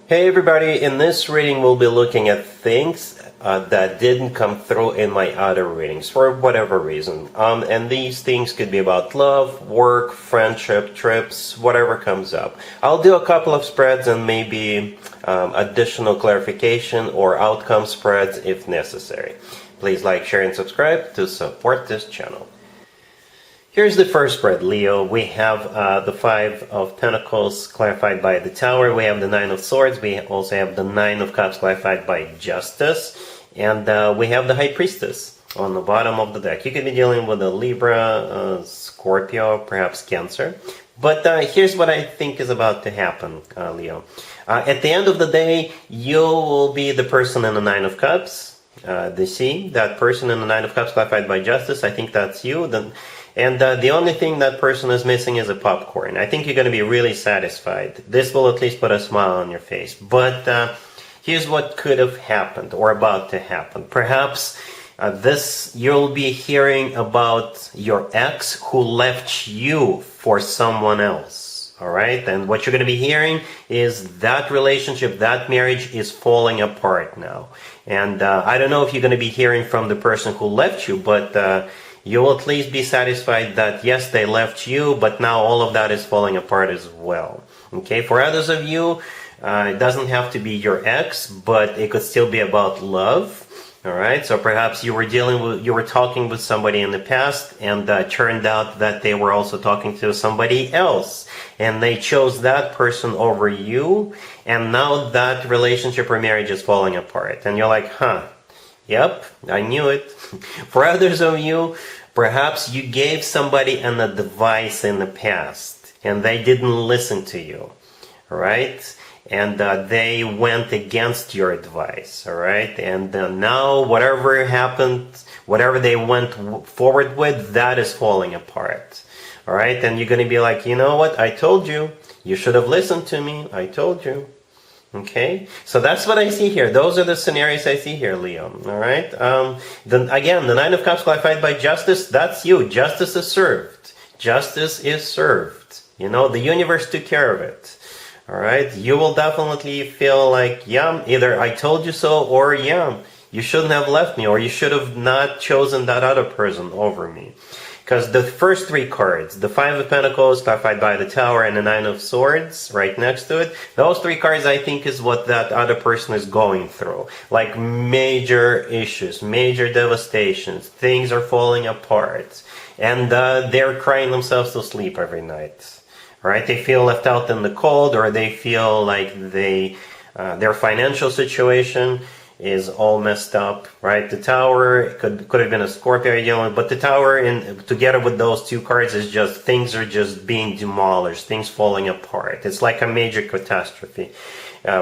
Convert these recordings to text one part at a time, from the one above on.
Hey everybody, in this reading we'll be looking at things that didn't come through in my other readings for whatever reason. And these things could be about love, work, friendship, trips, whatever comes up. I'll do a couple of spreads and maybe additional clarification or outcome spreads if necessary. Please like, share, and subscribe to support this channel. Here's the first spread, Leo. We have the Five of Pentacles clarified by the Tower. We have the Nine of Swords. We also have the Nine of Cups clarified by Justice. And we have the High Priestess on the bottom of the deck. You could be dealing with a Libra, Scorpio, perhaps Cancer. But here's what I think is about to happen, Leo. At the end of the day, you will be the person in the Nine of Cups. That person in the Nine of Cups clarified by Justice, I think that's you. And the only thing that person is missing is a popcorn. I think you're going to be really satisfied. This will at least put a smile on your face. But here's what could have happened or about to happen. Perhaps you'll be hearing about your ex who left you for someone else. All right? And what you're going to be hearing is that relationship, that marriage is falling apart now. And I don't know if you're going to be hearing from the person who left you, but you will at least be satisfied that, yes, they left you, but now all of that is falling apart as well. Okay, for others of you, it doesn't have to be your ex, but it could still be about love. All right, so perhaps you were talking with somebody in the past, and turned out that they were also talking to somebody else, and they chose that person over you, and now that relationship or marriage is falling apart, and you're like, yep, I knew it. For others of you, perhaps you gave somebody an advice in the past and they didn't listen to you, right? And they went against your advice, all right? And now whatever happened, whatever they went forward with, that is falling apart, all right? And you're going to be like, you know what? I told you. You should have listened to me. I told you. Okay, so that's what I see here. Those are the scenarios I see here, Leo. All right. Again, the Nine of Cups clarified by Justice. That's you. Justice is served. Justice is served. You know, the universe took care of it. All right. You will definitely feel like, yeah, either I told you so, or yeah, you shouldn't have left me, or you should have not chosen that other person over me. Because the first three cards, the Five of Pentacles clarified by the Tower and the Nine of Swords right next to it, those three cards I think is what that other person is going through. Like major issues, major devastations, things are falling apart. And they're crying themselves to sleep every night. Right? They feel left out in the cold, or they feel like their financial situation is all messed up, right? The Tower could have been a Scorpio, but the Tower, together with those two cards, is just things are just being demolished, things falling apart. It's like a major catastrophe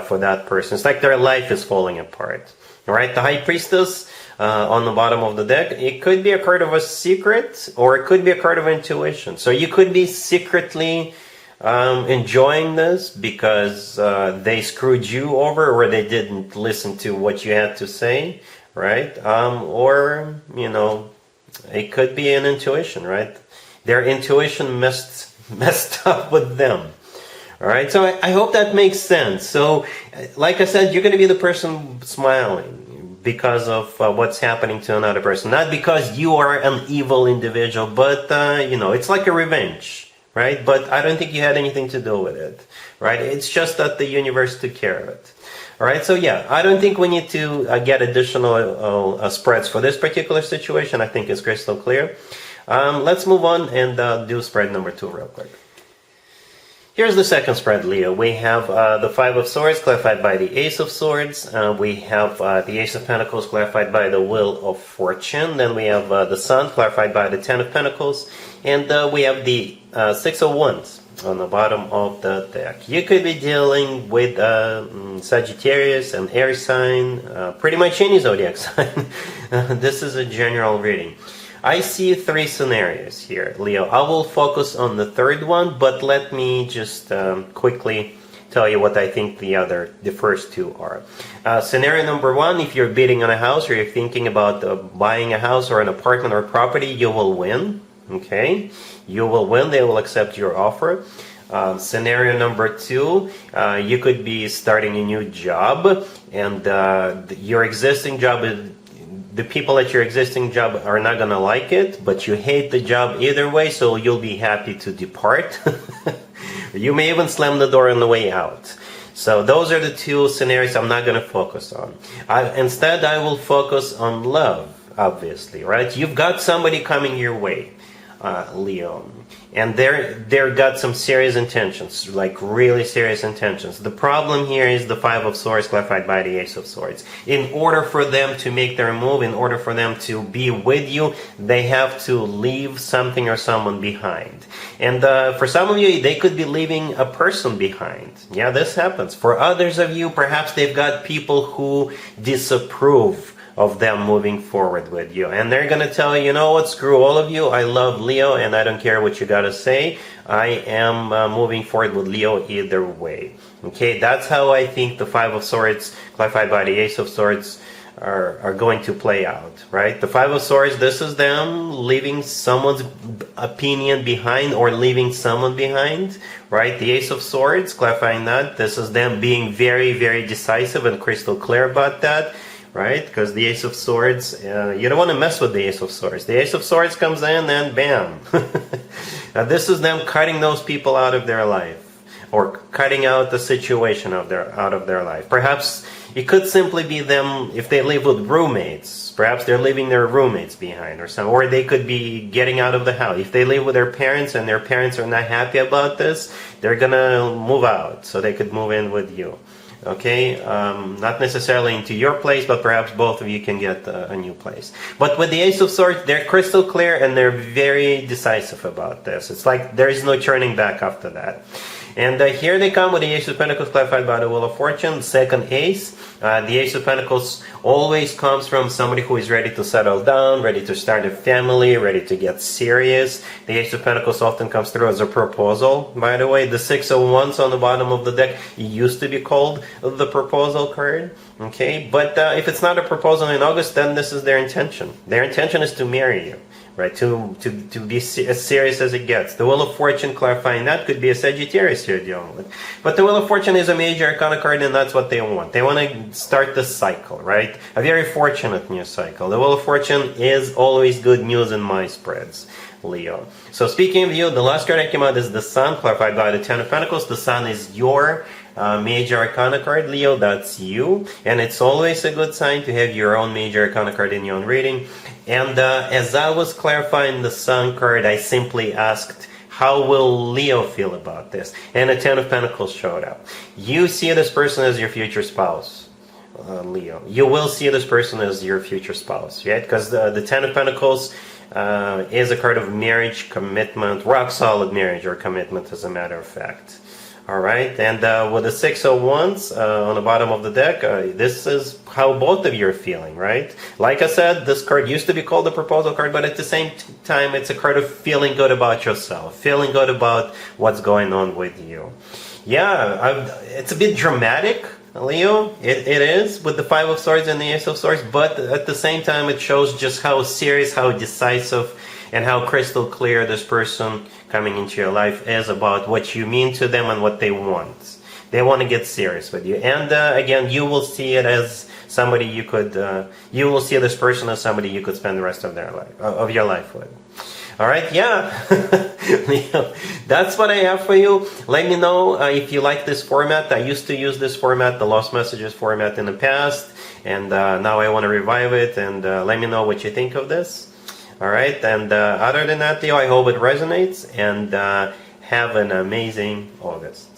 for that person. It's like their life is falling apart. All right, the High Priestess on the bottom of the deck, it could be a card of a secret, or it could be a card of intuition. So you could be secretly enjoying this because they screwed you over, or they didn't listen to what you had to say, right? Or, you know, it could be an intuition, right? Their intuition messed up with them. All right, so I hope that makes sense. So, like I said, you're going to be the person smiling because of what's happening to another person. Not because you are an evil individual, but, you know, it's like a revenge. Right? But I don't think you had anything to do with it, right? It's just that the universe took care of it. All right, so yeah, I don't think we need to get additional spreads for this particular situation. I think it's crystal clear. Let's move on and do spread number 2 real quick. Here's the second spread, Leo. We have the Five of Swords clarified by the Ace of Swords. We have the Ace of Pentacles clarified by the Wheel of Fortune. Then we have the Sun clarified by the Ten of Pentacles. And we have the Six of Wands on the bottom of the deck. You could be dealing with Sagittarius, an air sign, pretty much any zodiac sign. This is a general reading. I see 3 scenarios here, Leo. I will focus on the third one, but let me just quickly tell you what I think the first 2 are. Scenario number 1, if you're bidding on a house or you're thinking about buying a house or an apartment or property, you will win. Okay, you will win. They will accept your offer. Scenario number 2, you could be starting a new job, and your existing job is, the people at your existing job are not going to like it, but you hate the job either way, so you'll be happy to depart. You may even slam the door on the way out. So those are the 2 scenarios I'm not going to focus on. Instead, I will focus on love, obviously, right? You've got somebody coming your way, Leo. And they're got some serious intentions, like really serious intentions. The problem here is the 5 of Swords clarified by the Ace of Swords. In order for them to make their move, in order for them to be with you, they have to leave something or someone behind. And for some of you, they could be leaving a person behind. Yeah, this happens. For others of you, perhaps they've got people who disapprove of them moving forward with you, and they're gonna tell you, you know what, screw all of you, I love Leo and I don't care what you gotta say, I am moving forward with Leo either way. Okay, that's how I think the 5 of Swords clarified by the Ace of Swords are going to play out, right? The 5 of Swords, this is them leaving someone's opinion behind or leaving someone behind, right? The Ace of Swords clarifying that, this is them being very, very decisive and crystal clear about that, right? Because the Ace of Swords, you don't want to mess with the Ace of Swords. The Ace of Swords comes in and bam. Now this is them cutting those people out of their life, or cutting out the situation out of their life. Perhaps it could simply be them, if they live with roommates, perhaps they're leaving their roommates behind or something, or they could be getting out of the house. If they live with their parents and their parents are not happy about this, they're gonna move out so they could move in with you. Okay, not necessarily into your place, but perhaps both of you can get a new place. But with the Ace of Swords, they're crystal clear and they're very decisive about this. It's like there is no turning back after that. And here they come with the Ace of Pentacles clarified by the Wheel of Fortune, second ace. The Ace of Pentacles always comes from somebody who is ready to settle down, ready to start a family, ready to get serious. The Ace of Pentacles often comes through as a proposal, by the way. The 6 of Wands on the bottom of the deck used to be called the proposal card. Okay, but if it's not a proposal in August, then this is their intention. Their intention is to marry you. Right, to be as serious as it gets. The Wheel of Fortune clarifying that could be a Sagittarius you're dealing with. But the Wheel of Fortune is a major arcana card, and that's what they want. They want to start the cycle, right? A very fortunate new cycle. The Wheel of Fortune is always good news in my spreads, Leo. So speaking of you, the last card that came out is the Sun, clarified by the 10 of Pentacles. The Sun is your major arcana card, Leo. That's you, and it's always a good sign to have your own major arcana card in your own reading. And as I was clarifying the Sun card, I simply asked, how will Leo feel about this? And the 10 of Pentacles showed up. You see this person as your future spouse, Leo. You will see this person as your future spouse, right? Because the 10 of Pentacles is a card of marriage, commitment, rock solid marriage or commitment, as a matter of fact. All right, and with the 6 of Wands on the bottom of the deck, this is how both of you are feeling, right? Like I said, this card used to be called the proposal card, but at the same time, it's a card of feeling good about yourself, feeling good about what's going on with you. Yeah, it's a bit dramatic, Leo. It is, with the 5 of Swords and the Ace of Swords, but at the same time, it shows just how serious, how decisive, and how crystal clear this person coming into your life is about what you mean to them and what they want. They want to get serious with you. And again, you will see it as somebody you could, you will see this person as somebody you could spend the rest of their life, of your life with. All right, yeah, Leo, that's what I have for you. Let me know if you like this format. I used to use this format, the Lost Messages format, in the past, and now I want to revive it. And let me know what you think of this. All right, and other than that, Leo, I hope it resonates, and have an amazing August.